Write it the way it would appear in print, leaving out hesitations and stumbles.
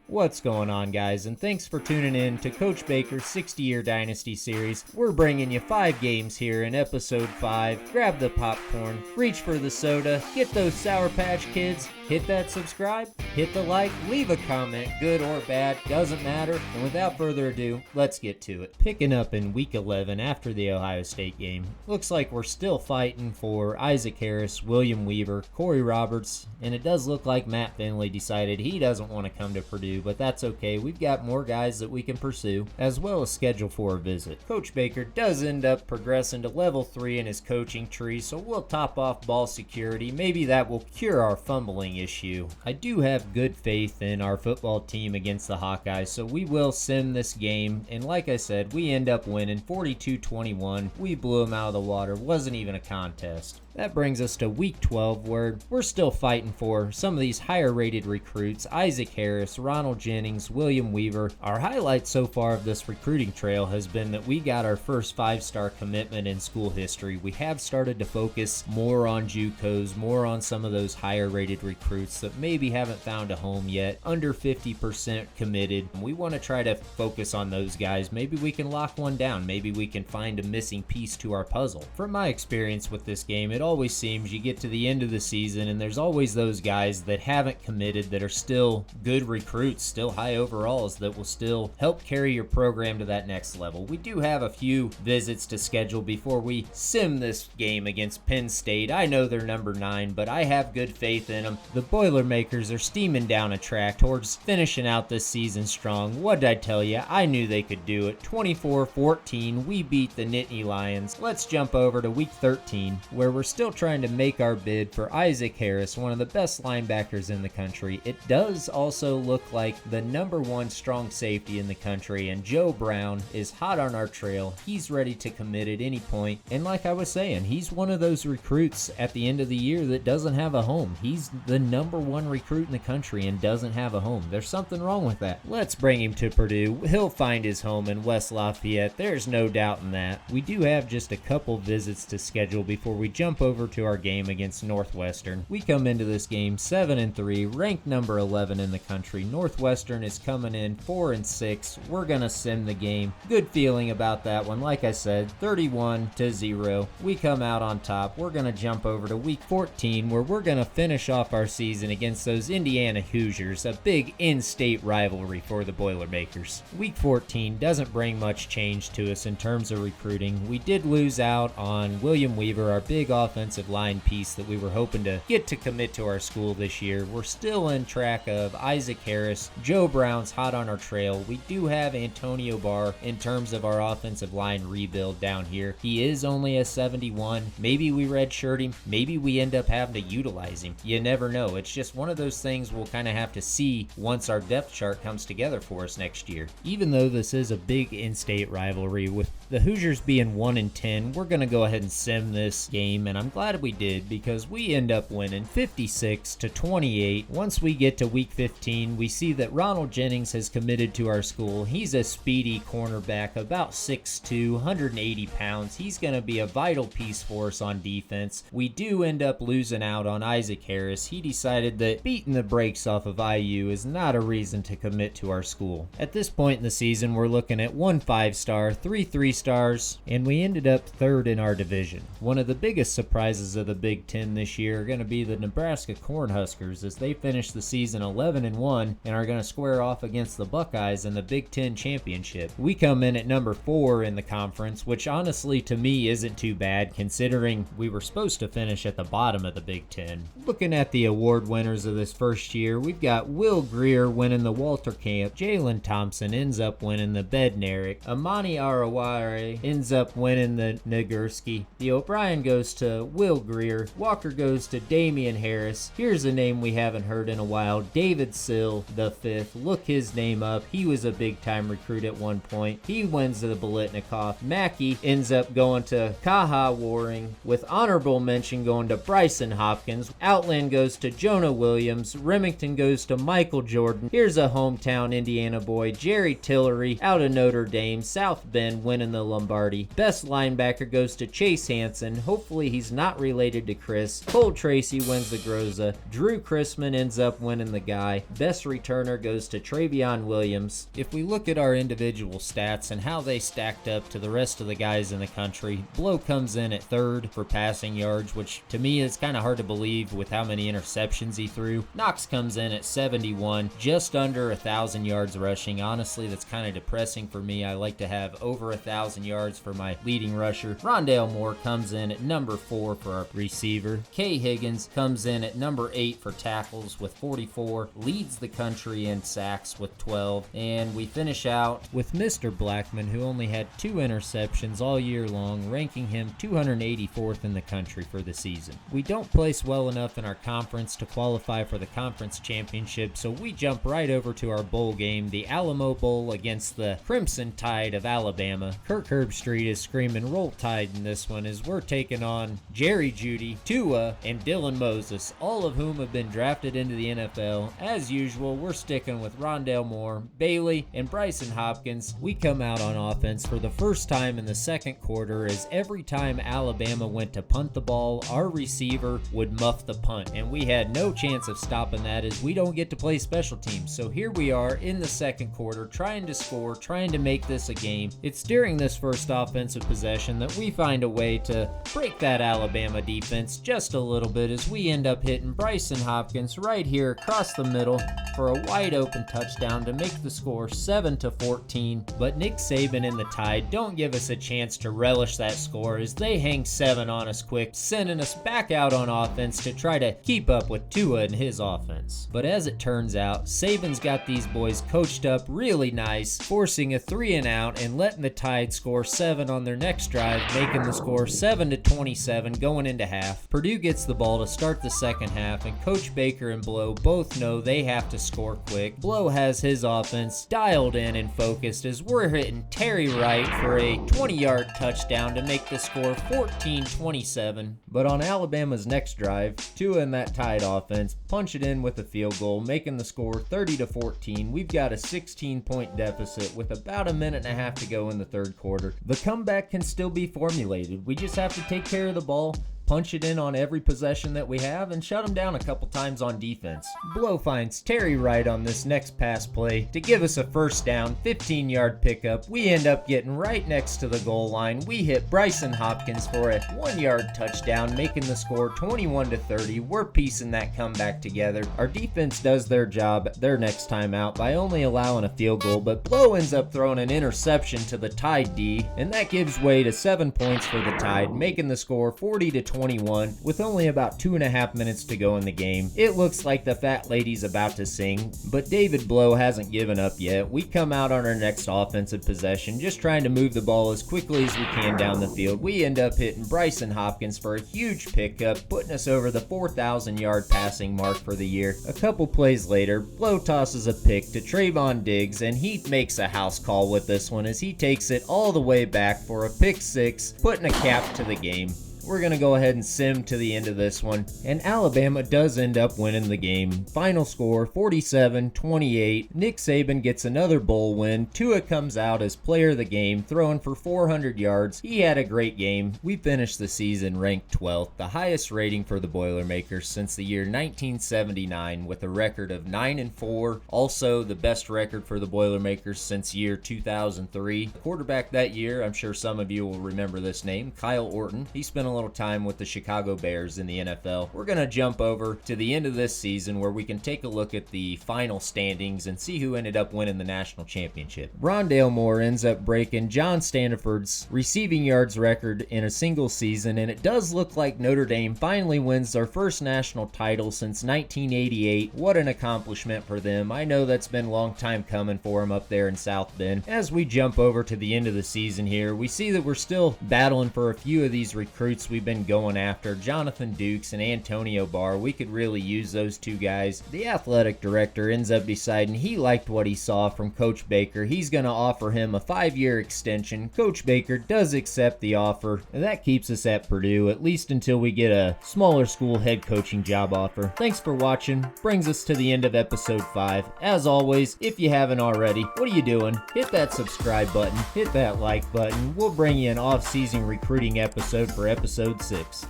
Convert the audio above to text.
What's going on, guys, and thanks for tuning in to Coach Baker's 60-year Dynasty series. We're bringing you 5 games here in episode 5. Grab the popcorn, reach for the soda, get those Sour Patch Kids, hit that subscribe, hit the like, leave a comment, good or bad, doesn't matter, and without further ado, let's get to it. Picking up in week 11 after the Ohio State game, looks like we're still fighting for Isaac Harris, William Weaver, Corey Roberts, and it does look like Matt Finley decided he doesn't want to come to Purdue, but that's okay. We've got more guys that we can pursue, as well as schedule for a visit. Coach Baker does end up progressing to level 3 in his coaching tree, so we'll top off ball security. Maybe that will cure our fumbling issue. I do have good faith in our football team against the Hawkeyes, so we will sim this game, and like I said, we end up winning 42-21. We blew them out of the water. Wasn't even a contest. That brings us to week 12, where we're still fighting for some of these higher rated recruits: Isaac Harris, Ronald Jennings, William Weaver. Our highlight so far of this recruiting trail has been that we got our first 5-star commitment in school history. We have started to focus more on JUCOs, more on some of those higher rated recruits that maybe haven't found a home yet, under 50% committed. We want to try to focus on those guys. Maybe we can lock one down. Maybe we can find a missing piece to our puzzle. From my experience with this game, it always seems you get to the end of the season and there's always those guys that haven't committed that are still good recruits, still high overalls, that will still help carry your program to that next level. We do have a few visits to schedule before we sim this game against Penn State. I know they're number 9, but I have good faith in them. The Boilermakers are steaming down a track towards finishing out this season strong. What did I tell you? I knew they could do it. 24-14, we beat the Nittany Lions. Let's jump over to week 13, where we're still trying to make our bid for Isaac Harris, one of the best linebackers in the country. It does also look like the number 1 strong safety in the country, and Joe Brown is hot on our trail. He's ready to commit at any point, and like I was saying, he's one of those recruits at the end of the year that doesn't have a home. He's the number 1 recruit in the country and doesn't have a home. There's something wrong with that. Let's bring him to Purdue. He'll find his home in West Lafayette. There's no doubt in that. We do have just a couple visits to schedule before we jump over to our game against Northwestern. We come into this game 7-3, ranked number 11 in the country. Northwestern is coming in 4-6. We're gonna sim the game. Good feeling about that one. Like I said, 31-0. We come out on top. We're gonna jump over to week 14, where we're gonna finish off our season against those Indiana Hoosiers, a big in-state rivalry for the Boilermakers. Week 14 doesn't bring much change to us in terms of recruiting. We did lose out on William Weaver, our big offensive line piece that we were hoping to get to commit to our school this year. We're still in track of Isaac Harris. Joe Brown's hot on our trail. We do have Antonio Barr in terms of our offensive line rebuild down here. He is only a 71. Maybe we redshirt him. Maybe we end up having to utilize him. You never know. It's just one of those things we'll kind of have to see once our depth chart comes together for us next year. Even though this is a big in-state rivalry, with the Hoosiers being 1-10, we're going to go ahead and sim this game, and I'm glad we did because we end up winning 56-28. Once we get to week 15, we see that Ronald Jennings has committed to our school. He's a speedy cornerback, about 6'2", 180 pounds. He's going to be a vital piece for us on defense. We do end up losing out on Isaac Harris. He decided that beating the brakes off of IU is not a reason to commit to our school. At this point in the season, we're looking at 1 5-star, 3 3-stars, and we ended up 3rd in our division. One of the biggest surprises of the Big Ten this year are going to be the Nebraska Cornhuskers, as they finish the season 11-1 and are going to square off against the Buckeyes in the Big Ten Championship. We come in at number 4 in the conference, which honestly to me isn't too bad considering we were supposed to finish at the bottom of the Big Ten. Looking at the award winners of this first year, we've got Will Greer winning the Walter Camp, Jalen Thompson ends up winning the Bednarik, Amani Araware ends up winning the Nagurski, the O'Brien goes to Will Greer, Walker goes to Damian Harris. Here's a name we haven't heard in a while, David Sill the 5th. Look his name up. He was a big time recruit at one point. He wins the Bolitnikoff. Mackey ends up going to Kaha Waring, with honorable mention going to Bryson Hopkins. Outland goes to Jonah Williams. Remington goes to Michael Jordan. Here's a hometown Indiana boy, Jerry Tillery out of Notre Dame. South Bend winning the Lombardi. Best linebacker goes to Chase Hansen. Hopefully he's not related to Chris. Cole Tracy wins the Groza. Drew Chrisman ends up winning the Guy. Best returner goes to Travion Williams. If we look at our individual stats and how they stacked up to the rest of the guys in the country, Blough comes in at third for passing yards, which to me is kind of hard to believe with how many interceptions he threw. Knox comes in at 71, just under 1,000 yards rushing. Honestly, that's kind of depressing for me. I like to have over 1,000 yards for my leading rusher. Rondale Moore comes in at number 4 for our receiver. Kay Higgins comes in at number 8 for tackles with 44, leads the country in sacks with 12, and we finish out with Mr. Blackman, who only had 2 interceptions all year long, ranking him 284th in the country for the season. We don't place well enough in our conference to qualify for the conference championship, so we jump right over to our bowl game, the Alamo Bowl against the Crimson Tide of Alabama. Kirk Herbstreit is screaming roll tide in this one as we're taking on jerryjeudy, Tua, and Dylan Moses, all of whom have been drafted into the NFL. As usual, we're sticking with Rondale Moore, Bailey, and Bryson Hopkins. We come out on offense for the first time in the second quarter, as every time Alabama went to punt the ball, our receiver would muff the punt, and we had no chance of stopping that as we don't get to play special teams. So here we are in the second quarter trying to score, trying to make this a game. It's during this first offensive possession that we find a way to break that Alabama defense just a little bit as we end up hitting Bryson Hopkins right here across the middle for a wide open touchdown to make the score 7-14. But Nick Saban and the Tide don't give us a chance to relish that score as they hang 7 on us quick, sending us back out on offense to try to keep up with Tua and his offense. But as it turns out, Saban's got these boys coached up really nice, forcing a 3 and out and letting the Tide score 7 on their next drive, making the score 7-27 going into half. Purdue gets the ball to start the second half, and Coach Baker and Blough both know they have to score quick. Blough has his offense dialed in and focused as we're hitting Terry Wright for a 20-yard touchdown to make the score 14-27. But on Alabama's next drive, Tua and that Tide offense punch it in with a field goal, making the score 30-14. We've got a 16-point deficit with about a minute and a half to go in the third quarter. The comeback can still be formulated. We just have to take care of the ball, punch it in on every possession that we have, and shut them down a couple times on defense. Blough finds Terry Wright on this next pass play to give us a first down, 15-yard pickup. We end up getting right next to the goal line. We hit Bryson Hopkins for a 1-yard touchdown, making the score 21-30. We're piecing that comeback together. Our defense does their job their next time out by only allowing a field goal, but Blough ends up throwing an interception to the Tide D, and that gives way to 7 points for the Tide, making the score 40-21 with only about 2.5 minutes to go in the game. It looks like the fat lady's about to sing, but David Blough hasn't given up yet. We come out on our next offensive possession, just trying to move the ball as quickly as we can down the field. We end up hitting Bryson Hopkins for a huge pickup, putting us over the 4,000-yard passing mark for the year. A couple plays later, Blough tosses a pick to Trayvon Diggs, and he makes a house call with this one as he takes it all the way back for a pick 6, putting a cap to the game. We're going to go ahead and sim to the end of this one, and Alabama does end up winning the game. Final score 47-28. Nick Saban gets another bowl win. Tua comes out as player of the game, throwing for 400 yards. He had a great game. We finished the season ranked 12th, the highest rating for the Boilermakers since the year 1979, with a record of 9-4. Also the best record for the Boilermakers since year 2003. The quarterback that year, I'm sure some of you will remember this name, Kyle Orton. He spent a little time with the Chicago Bears in the NFL. We're going to jump over to the end of this season where we can take a look at the final standings and see who ended up winning the national championship. Rondale Moore ends up breaking John Stanford's receiving yards record in a single season, and it does look like Notre Dame finally wins their first national title since 1988. What an accomplishment for them. I know that's been a long time coming for them up there in South Bend. As we jump over to the end of the season here, we see that we're still battling for a few of these recruits recruits we've been going after, Jonathan Dukes and Antonio Barr. We could really use those two guys. The athletic director ends up deciding he liked what he saw from Coach Baker. He's going to offer him a 5-year extension. Coach Baker does accept the offer, and that keeps us at Purdue, at least until we get a smaller school head coaching job offer. Thanks for watching. Brings us to the end of episode 5. As always, if you haven't already, what are you doing? Hit that subscribe button, hit that like button. We'll bring you an off-season recruiting episode for episode 6.